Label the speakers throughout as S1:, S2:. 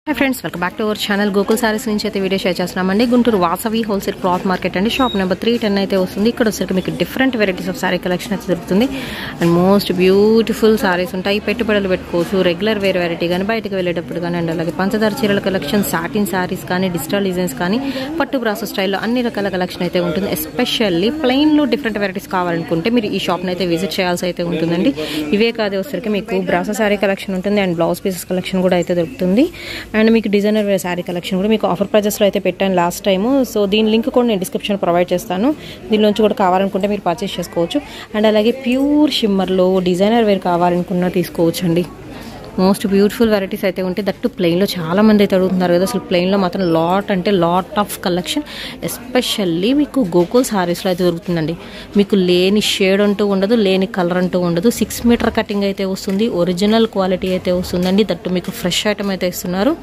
S1: Hi friends welcome back to our channel Gokul sarees నుంచి అయితే video share చేస్తున్నామండి Guntur Vasavi wholesale cloth market అండి షాప్ నెంబర్ 310 అయితే వస్తుంది ఇక్కడ వచ్చరికి మీకు different varieties of saree collection అయితే దొరుకుతుంది అండ్ మోస్ట్ బ్యూటిఫుల్ సారీస్ ఉంటాయి పెట్టుబడులు పెట్టుకోవచ్చు రెగ్యులర్ వేర్ వెరైటీ గాని బయటికి వెళ్ళేటప్పుడు గాని అండ్ అలాగే పంచదార చీరల కలెక్షన్ సాటిన్ సారీస్ కానీ డిజిటల్ డిజైన్స్ కానీ పట్టు బ్రాసో స్టైల్లో అన్ని రకాల కలెక్షన్ అయితే ఉంటుంది ఎస్పెషల్లీ ప్లెయిన్ లో డిఫరెంట్ వెరైటీస్ కావాలనుకుంటే మీరు ఈ షాప్ ని అయితే విజిట్ చేయాల్సి అయితే ఉంటుందండి ఇవే కాదు వచ్చరికి మీకు బ్రాసో సారీ కలెక్షన్ ఉంటుంది అండ్ బ్లౌజ్ పీసెస్ కలెక్షన్ కూడా అయితే దొరుకుతుంది అండ్ మీకు డిజైనర్ వేర్ సారీ కలెక్షన్ కూడా మీకు ఆఫర్ ప్రైజెస్ లో అయితే పెట్టాను లాస్ట్ టైం సో దీని లింక్ కూడా నేను డిస్క్రిప్షన్ ప్రొవైడ్ చేస్తాను దీనిలోంచి కూడా కావాలనుకుంటే మీరు పర్చేస్ చేసుకోవచ్చు అండ్ అలాగే ప్యూర్ షిమ్మర్ లో డిజైనర్ వేర్ కావాలనుకున్నా తీసుకోవచ్చు అండి మోస్ట్ బ్యూటిఫుల్ వెరైటీస్ అయితే ఉంటాయి దట్టు ప్లెయిన్ లో చాలా మంది అయితే అడుగుతున్నారు కదా అసలు ప్లెయిన్ లో మాత్రం లాట్ ఆఫ్ కలెక్షన్ ఎస్పెషల్లీ మీకు గోకుల్ సారీస్ లో అయితే దొరుకుతుందండి మీకు లేని షేడ్ అంటూ ఉండదు లేని కలర్ అంటూ ఉండదు 6 మీటర్ కటింగ్ అయితే వస్తుంది ఒరిజినల్ క్వాలిటీ అయితే వస్తుందండి దట్టు మీకు ఫ్రెష్ ఐటమ్ అయితే ఇస్తున్నారు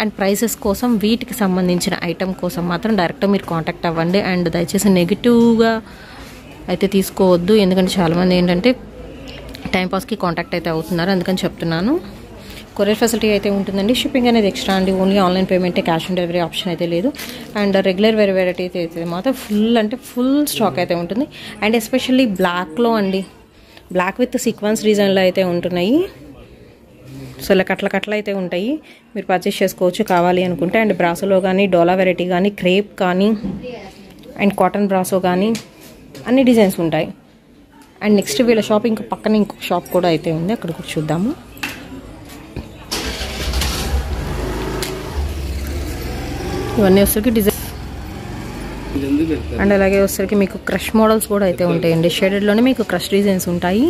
S1: అండ్ ప్రైసెస్ కోసం వీటికి సంబంధించిన ఐటమ్ కోసం మాత్రం డైరెక్ట్ మీరు కాంటాక్ట్ అవ్వండి అండ్ దయచేసి నెగిటివ్గా అయితే తీసుకోవద్దు ఎందుకంటే చాలామంది ఏంటంటే టైంపాస్కి కాంటాక్ట్ అయితే అవుతున్నారు అందుకని చెప్తున్నాను కొరియర్ ఫెసిలిటీ అయితే ఉంటుందండి షిప్పింగ్ అనేది ఎక్స్ట్రా అండి ఓన్లీ ఆన్లైన్ పేమెంటే క్యాష్ ఆన్ డెలివరీ ఆప్షన్ అయితే లేదు అండ్ రెగ్యులర్ వేర్ వెరైటీ అయితే మాత్రం ఫుల్ స్టాక్ అయితే ఉంటుంది అండ్ ఎస్పెషల్లీ బ్లాక్లో అండి బ్లాక్ విత్ సీక్వెన్స్ డిజైన్లో అయితే ఉంటున్నాయి సో ఇలా కట్ల అయితే ఉంటాయి మీరు పర్చేస్ చేసుకోవచ్చు కావాలి అనుకుంటే అండ్ బ్రాసోలో కానీ డోలా వెరైటీ కానీ క్రేప్ కానీ అండ్ కాటన్ బ్రాసో కానీ అన్ని డిజైన్స్ ఉంటాయి అండ్ నెక్స్ట్ వీళ్ళ షాప్ ఇంకో పక్కన ఇంకొక షాప్ కూడా అయితే ఉంది అక్కడ కూడా చూద్దాము ఇవన్నీ వచ్చరికి డిజైన్ అండ్ అలాగే వచ్చరికి మీకు క్రష్ మోడల్స్ కూడా అయితే ఉంటాయండి షేడెడ్లోనే మీకు క్రష్ డిజైన్స్ ఉంటాయి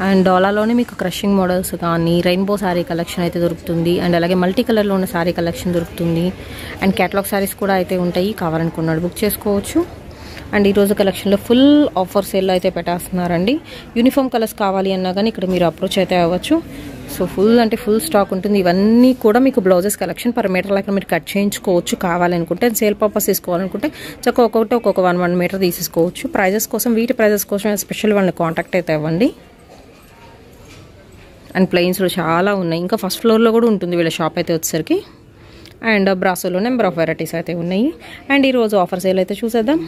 S1: అండ్ డోలాలోనే మీకు క్రషింగ్ మోడల్స్ కానీ రెయిన్బో శారీ కలెక్షన్ అయితే దొరుకుతుంది అండ్ అలాగే మల్టీ కలర్లో ఉన్న శారీ కలెక్షన్ దొరుకుతుంది అండ్ క్యాటలాగ్ శారీస్ కూడా అయితే ఉంటాయి కావాలనుకున్నాడు బుక్ చేసుకోవచ్చు అండ్ ఈరోజు కలెక్షన్లో ఫుల్ ఆఫర్ సేల్లో అయితే పెట్టేస్తున్నారండి యూనిఫామ్ కలర్స్ కావాలి అన్నా కానీ ఇక్కడ మీరు అప్రోచ్ అయితే అవ్వచ్చు సో ఫుల్ స్టాక్ ఉంటుంది ఇవన్నీ కూడా మీకు బ్లౌజెస్ కలెక్షన్ పర్ మీటర్ లెక్క మీరు కట్ చేయించుకోవచ్చు కావాలనుకుంటే సేల్ పర్పస్ తీసుకోవాలనుకుంటే చక్కగా ఒక్కొక్క 1 మీటర్ తీసుకోవచ్చు ప్రైజెస్ కోసం వీటి ప్రైజెస్ కోసం స్పెషల్ వాళ్ళని కాంటాక్ట్ అయితే అవ్వండి అండ్ ప్లెయిన్స్లో చాలా ఉన్నాయి ఇంకా ఫస్ట్ ఫ్లోర్లో కూడా ఉంటుంది వీళ్ళ షాప్ అయితే వచ్చేసరికి అండ్ బ్రాసోలో నెంబర్ ఆఫ్ వెరైటీస్ అయితే ఉన్నాయి అండ్ ఈరోజు ఆఫర్ సేల్ అయితే చూసేద్దాం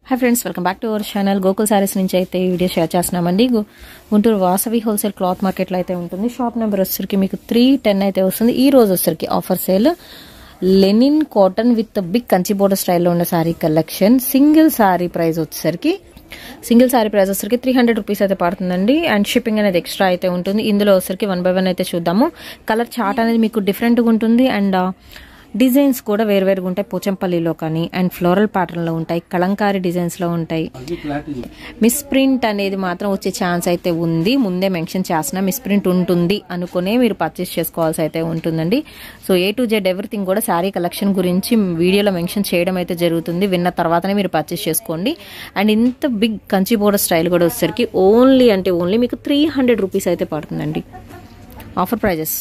S1: hi friends welcome back to our channel Gokul saris నుంచి అయితే ఈ వీడియో షేర్ చేస్తున్నామండి గుంటూరు వాసవి హోల్సేల్ క్లాత్ మార్కెట్లో అయితే ఉంటుంది షాప్ నెంబర్ వచ్చేసరికి మీకు 310 అయితే వస్తుంది ఈ రోజు వచ్చేసరికి offer sale linen cotton with big Kanchi border స్టైల్లో ఉన్న saree collection single saree price వచ్చేసరికి 300 రూపీస్ అయితే పడుతుందండి అండ్ షిప్పింగ్ అనేది ఎక్స్ట్రా అయితే ఉంటుంది ఇందులో వచ్చరికి 1 by 1 అయితే చూద్దాము కలర్ చార్ట్ అనేది మీకు డిఫరెంట్గా ఉంటుంది అండ్ డిజైన్స్ కూడా వేరువేరుగా ఉంటాయి పోచంపల్లిలో కానీ అండ్ ఫ్లోరల్ ప్యాటర్న్లో ఉంటాయి కలంకారీ డిజైన్స్లో ఉంటాయి మిస్ ప్రింట్ అనేది మాత్రం వచ్చే ఛాన్స్ అయితే ఉంది ముందే మెన్షన్ చేసిన మిస్ ప్రింట్ ఉంటుంది అనుకునే మీరు పర్చేస్ చేసుకోవాల్సి అయితే ఉంటుందండి so A to Z everything కూడా శారీ కలెక్షన్ గురించి వీడియోలో మెన్షన్ చేయడం అయితే జరుగుతుంది విన్న తర్వాతనే మీరు పర్చేస్ చేసుకోండి అండ్ ఇంత బిగ్ కంచి బోర్డర్ స్టైల్ కూడా వచ్చేసరికి ఓన్లీ మీకు 300 రూపీస్ అయితే పడుతుందండి ఆఫర్ ప్రైజెస్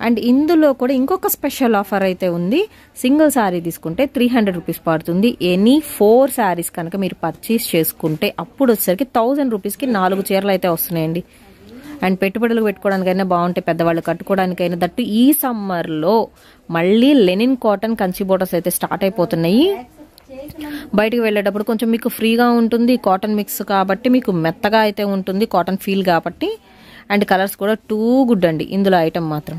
S1: అండ్ ఇందులో కూడా ఇంకొక స్పెషల్ ఆఫర్ అయితే ఉంది సింగిల్ శారీ తీసుకుంటే 300 రూపీస్ పడుతుంది ఎనీ 4 శారీస్ కనుక మీరు పర్చేస్ చేసుకుంటే అప్పుడు వచ్చేసరికి 1000 రూపీస్కి 4 చీరలు అయితే వస్తున్నాయండి అండ్ పెట్టుబడులు పెట్టుకోవడానికైనా బాగుంటాయి పెద్దవాళ్ళు కట్టుకోవడానికైనా దట్టు ఈ సమ్మర్లో మళ్ళీ లెనిన్ కాటన్ కంచి బోర్డర్స్ అయితే స్టార్ట్ అయిపోతున్నాయి బయటికి వెళ్ళేటప్పుడు కొంచెం మీకు ఫ్రీగా ఉంటుంది కాటన్ మిక్స్ కాబట్టి మీకు మెత్తగా అయితే ఉంటుంది కాటన్ ఫీల్ కాబట్టి అండ్ కలర్స్ కూడా టూ గుడ్ అండి ఇందులో ఐటమ్ మాత్రం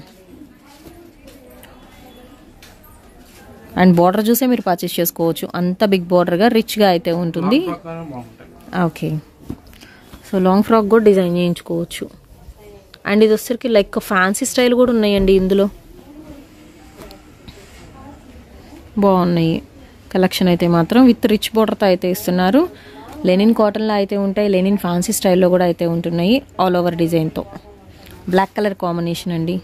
S1: అండ్ బార్డర్ చూసే మీరు పర్చేస్ చేసుకోవచ్చు అంత బిగ్ బార్డర్గా రిచ్గా అయితే ఉంటుంది ఓకే సో లాంగ్ ఫ్రాక్ కూడా డిజైన్ చేయించుకోవచ్చు అండ్ ఇది వచ్చరికి లైక్ ఫ్యాన్సీ స్టైల్ కూడా ఉన్నాయండి ఇందులో బాగున్నాయి కలెక్షన్ అయితే మాత్రం విత్ రిచ్ బార్డర్తో అయితే ఇస్తున్నారు లెనిన్ కాటన్లో అయితే ఉంటాయి లెనిన్ ఫ్యాన్సీ స్టైల్లో కూడా అయితే ఉంటున్నాయి ఆల్ ఓవర్ డిజైన్తో బ్లాక్ కలర్ కాంబినేషన్ అండి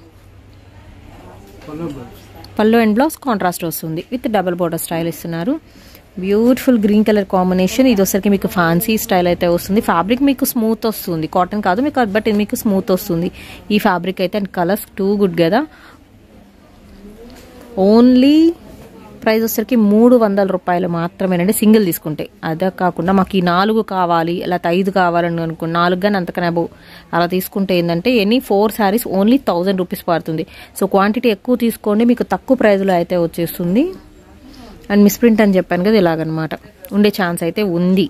S1: పళ్ళు అండ్ బ్లౌజ్ కాంట్రాస్ట్ వస్తుంది విత్ డబుల్ బోర్డర్ స్టైల్ ఇస్తున్నారు బ్యూటిఫుల్ గ్రీన్ కలర్ కాంబినేషన్ ఇది వచ్చరికి మీకు ఫ్యాన్సీ స్టైల్ అయితే వస్తుంది ఫ్యాబ్రిక్ మీకు స్మూత్ వస్తుంది కాటన్ కాదు మీకు బట్ మీకు స్మూత్ వస్తుంది ఈ ఫ్యాబ్రిక్ అయితే అండ్ కలర్స్ టూ గుడ్ కదా ఓన్లీ ప్రైస్ వచ్చేసరికి 300 రూపాయలు మాత్రమేనండి సింగిల్ తీసుకుంటే. అదే కాకుండా మాకు ఈ 4 కావాలి లేకపోతే 5 కావాలని అనుకోండి, 4 కానీ అంతకన్నా అబౌవ్ అలా తీసుకుంటే ఏంటంటే ఎనీ 4 శారీస్ ఓన్లీ 1000 రూపీస్ పడుతుంది. సో క్వాంటిటీ ఎక్కువ తీసుకోండి, మీకు తక్కువ ప్రైజ్లో అయితే వచ్చేస్తుంది. అండ్ మిస్ప్రింట్ అని చెప్పాను కదా, ఇలాగనమాట ఉండే ఛాన్స్ అయితే ఉంది,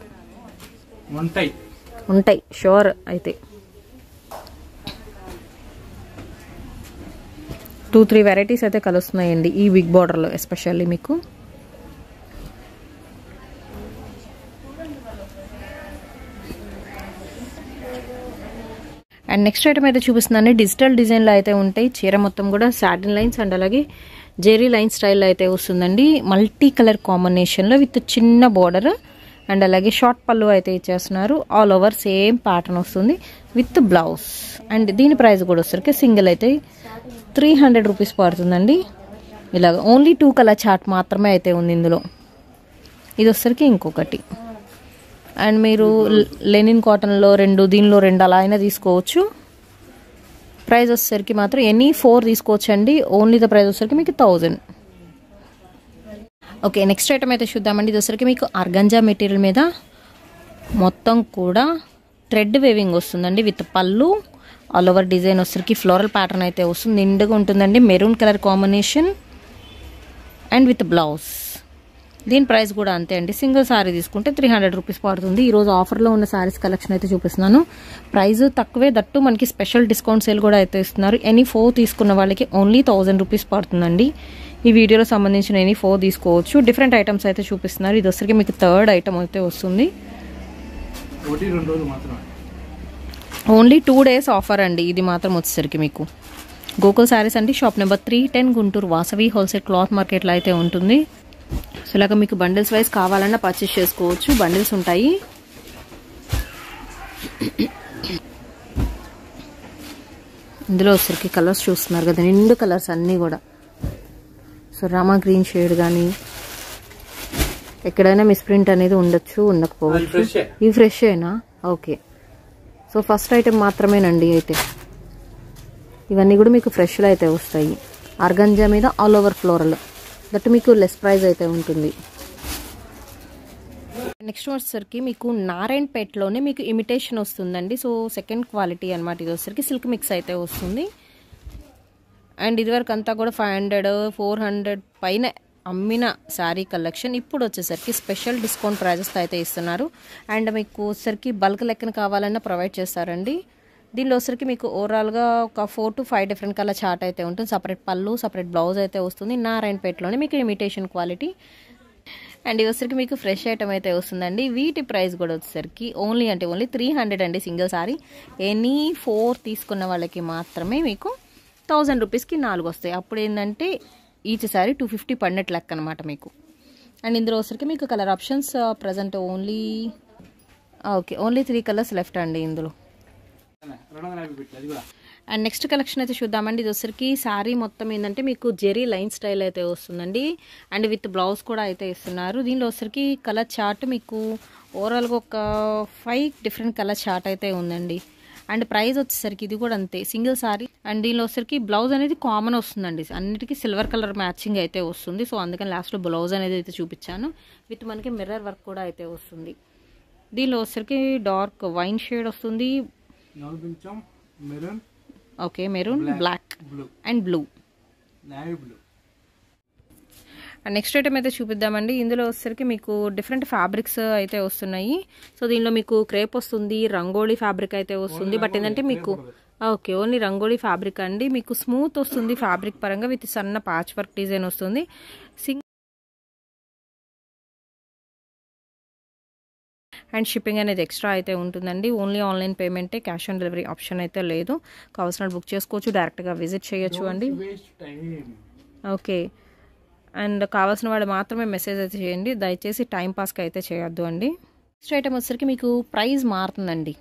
S1: ఉంటాయి షూర్. అయితే 2-3 వెరైటీస్ అయితే కలుస్తున్నాయండి ఈ బిగ్ బార్డర్లో ఎస్పెషల్లీ మీకు. అండ్ నెక్స్ట్ ఐటమ్ అయితే చూపిస్తున్నాను, డిజిటల్ డిజైన్లో అయితే ఉంటాయి. చీర మొత్తం కూడా సాటిన్ లైన్స్ అండ్ అలాగే జెరీ లైన్ స్టైల్లో అయితే వస్తుందండి. మల్టీ కలర్ కాంబినేషన్లో విత్ చిన్న బార్డర్ అండ్ అలాగే షార్ట్ పళ్ళు అయితే ఇచ్చేస్తున్నారు. ఆల్ ఓవర్ సేమ్ ప్యాటర్న్ వస్తుంది విత్ బ్లౌజ్. అండ్ దీని ప్రైస్ కూడా వచ్చరికి సింగిల్ అయితే 300 రూపీస్ పడుతుందండి. ఇలాగ ఓన్లీ 2 కలర్ చార్ట్ మాత్రమే అయితే ఉంది ఇందులో. ఇది వచ్చరికి ఇంకొకటి. అండ్ మీరు లెనిన్ కాటన్లో 2, దీనిలో 2 అలా అయినా తీసుకోవచ్చు. ప్రైస్ వచ్చేసరికి మాత్రం ఎనీ 4 తీసుకోవచ్చు అండి. ఓన్లీ ద ప్రైస్ వచ్చరికి మీకు 1000. ఓకే, నెక్స్ట్ ఐటమ్ అయితే చూద్దామండి. ఇది వచ్చరికి మీకు ఆర్గంజా మెటీరియల్ మీద మొత్తం కూడా థ్రెడ్ వేవింగ్ వస్తుందండి విత్ పళ్ళు. ఆల్ ఓవర్ డిజైన్ వచ్చరికి ఫ్లోరల్ ప్యాటర్న్ అయితే వస్తుంది, నిండుగా ఉంటుందండి. Maroon colour combination and with blouse. దీని ప్రైస్ కూడా అంతే అండి. సింగిల్ సారీ తీసుకుంటే 300 రూపీస్ పడుతుంది. ఈరోజు ఆఫర్లో ఉన్న సారీస్ కలెక్షన్ అయితే చూపిస్తున్నాను. ప్రైస్ తక్కువే, దట్టు మనకి స్పెషల్ డిస్కౌంట్ సేల్ కూడా అయితే ఇస్తున్నారు. ఎనీ 4 తీసుకున్న వాళ్ళకి ఓన్లీ 1000 రూపీస్ పడుతుందండి. ఈ వీడియోలో సంబంధించిన ఎనీ 4 తీసుకోవచ్చు. డిఫరెంట్ ఐటమ్స్ అయితే చూపిస్తున్నారు. ఇది వచ్చరికి మీకు 3rd ఐటమ్ అయితే వస్తుంది. ఓన్లీ 2 డేస్ ఆఫర్ అండి. ఇది మాత్రం వచ్చేసరికి మీకు గోకుల్ శారీస్ అండి, shop number 310 Guntur Vasavi wholesale cloth మార్కెట్లో అయితే ఉంటుంది. సో ఇలాగ మీకు బండిల్స్ వైజ్ కావాలన్నా పర్చేస్ చేసుకోవచ్చు, బండిల్స్ ఉంటాయి. ఇందులో వచ్చరికి కలర్స్ చూస్తున్నారు కదా, నిండు కలర్స్ అన్నీ కూడా. సో రామా గ్రీన్ షేడ్ కానీ ఎక్కడైనా మిస్ప్రింట్ అనేది ఉండొచ్చు, ఉండకపోవచ్చు. ఇవి ఫ్రెష్ అయినా ఓకే. సో ఫస్ట్ ఐటెం మాత్రమేనండి. అయితే ఇవన్నీ కూడా మీకు ఫ్రెష్లో అయితే వస్తాయి. ఆర్గంజా మీద ఆల్ ఓవర్ ఫ్లోరల్, దట్ మీకు లెస్ ప్రైస్ అయితే ఉంటుంది. నెక్స్ట్ వచ్చేసరికి మీకు నారాయణపేటలోనే మీకు ఇమిటేషన్ వస్తుందండి. సో సెకండ్ క్వాలిటీ అనమాట. ఇది వచ్చేసరికి సిల్క్ మిక్స్ అయితే వస్తుంది. అండ్ ఇదివరకు అంతా కూడా 500, 400 పైన అమ్మిన శారీ కలెక్షన్ ఇప్పుడు వచ్చేసరికి స్పెషల్ డిస్కౌంట్ ప్రైజెస్ అయితే ఇస్తున్నారు. అండ్ మీకు వచ్చేసరికి బల్క్ లెక్కన కావాలన్నా ప్రొవైడ్ చేస్తారండి. దీనిలో వచ్చరికి మీకు ఓవరాల్గా ఒక 4 to 5 డిఫరెంట్ కలర్ చార్ట్ అయితే ఉంటుంది. సపరేట్ పళ్ళు, సపరేట్ బ్లౌజ్ అయితే వస్తుంది. నారాయణపేటలోనే మీకు ఇమిటేషన్ క్వాలిటీ. అండ్ ఇది వచ్చరికి మీకు ఫ్రెష్ ఐటమ్ అయితే వస్తుందండి. వీటి ప్రైస్ కూడా వచ్చేసరికి ఓన్లీ 300 అండి సింగిల్ సారీ. ఎనీ 4 తీసుకున్న వాళ్ళకి మాత్రమే మీకు 1000 రూపీస్కి 4 వస్తాయి. అప్పుడు ఏంటంటే ఈచ్ సారీ 250 పడినట్టు లెక్క అనమాట మీకు. అండ్ ఇందులో వచ్చరికి మీకు colour options present only 3 colours left అండి ఇందులో. అండ్ నెక్స్ట్ కలెక్షన్ అయితే చూద్దామండి. ఇది వచ్చరికి శారీ మొత్తం ఏంటంటే మీకు జెరీ లైన్ స్టైల్ అయితే వస్తుందండి. అండ్ విత్ బ్లౌజ్ కూడా అయితే ఇస్తున్నారు. దీనిలో వచ్చరికి కలర్ చార్ట్ మీకు ఓవరాల్గా ఒక 5 డిఫరెంట్ కలర్ చార్ట్ అయితే ఉందండి. అండ్ ప్రైస్ వచ్చేసరికి ఇది కూడా అంతే సింగిల్ సారీ. అండ్ దీనిలో వచ్చరికి బ్లౌజ్ అనేది కామన్ వస్తుందండి, అన్నిటికీ సిల్వర్ కలర్ మ్యాచింగ్ అయితే వస్తుంది. సో అందుకని లాస్ట్లో బ్లౌజ్ అనేది అయితే చూపించాను. విత్ మనకి మిర్రర్ వర్క్ కూడా అయితే వస్తుంది. దీనిలో వచ్చరికి డార్క్ వైన్ షేడ్ వస్తుంది. Okay, maroon, black and blue. And next item అయితే చూపిద్దామండి. ఇందులో వచ్చేసరికి మీకు డిఫరెంట్ ఫ్యాబ్రిక్స్ అయితే వస్తున్నాయి. సో దీనిలో మీకు క్రేప్ వస్తుంది, రంగోలీ ఫ్యాబ్రిక్ అయితే వస్తుంది. బట్ ఏంటంటే మీకు ఓకే ఓన్లీ రంగోలీ ఫ్యాబ్రిక్ అండి. మీకు స్మూత్ వస్తుంది ఫ్యాబ్రిక్ పరంగా, విత్ సన్న ప్యాచ్ వర్క్ డిజైన్ వస్తుంది. అండ్ షిప్పింగ్ అనేది ఎక్స్ట్రా అయితే ఉంటుందండి. ఓన్లీ ఆన్లైన్ పేమెంటే, క్యాష్ ఆన్ డెలివరీ ఆప్షన్ అయితే లేదు. కావాల్సిన బుక్ చేసుకోవచ్చు, డైరెక్ట్గా విజిట్ చేయొచ్చు అండి. ఓకే, అండ్ కావాల్సిన వాళ్ళు మాత్రమే మెసేజ్ అయితే చేయండి, దయచేసి టైం పాస్కి అయితే చేయొద్దు అండి. నెక్స్ట్ ఐటమ్ వచ్చేసరికి మీకు ప్రైస్ మారుతుందండి.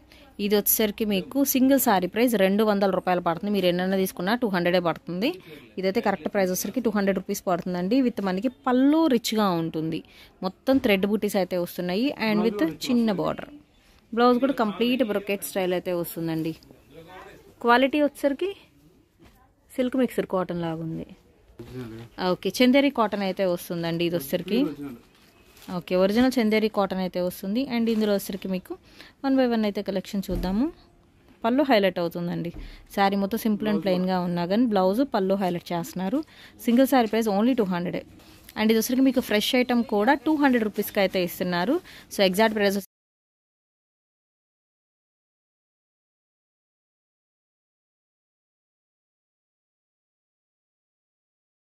S1: ఇది వచ్చేసరికి మీకు సింగిల్ సారీ ప్రైస్ 200 రూపాయలు పడుతుంది. మీరు ఎన్నైనా తీసుకున్నా 200 పడుతుంది. ఇదైతే కరెక్ట్ ప్రైస్ వచ్చేసరికి 200 రూపీస్ పడుతుందండి. విత్ మనకి పళ్ళు రిచ్గా ఉంటుంది, మొత్తం థ్రెడ్ బూటీస్ అయితే వస్తున్నాయి. అండ్ విత్ చిన్న బార్డర్, బ్లౌజ్ కూడా కంప్లీట్ బ్రొకెట్ స్టైల్ అయితే వస్తుందండి. క్వాలిటీ వచ్చేసరికి సిల్క్ మిక్సర్ కాటన్ లాగా ఉంది. ఓకే, చందేరి కాటన్ అయితే వస్తుందండి ఇది వచ్చరికి. ఓకే, ఒరిజినల్ చందేరి కాటన్ అయితే వస్తుంది. అండ్ ఇందులో వచ్చరికి మీకు 1 by 1 అయితే కలెక్షన్ చూద్దాము. పళ్ళు హైలైట్ అవుతుందండి. శారీ మొత్తం సింపుల్ అండ్ ప్లెయిన్గా ఉన్నా కానీ బ్లౌజ్ పళ్ళు హైలైట్ చేస్తున్నారు. Single sari price only 200. And ఇది వచ్చరికి మీకు ఫ్రెష్ ఐటమ్ కూడా 200 రూపీస్కి అయితే ఇస్తున్నారు. So exact price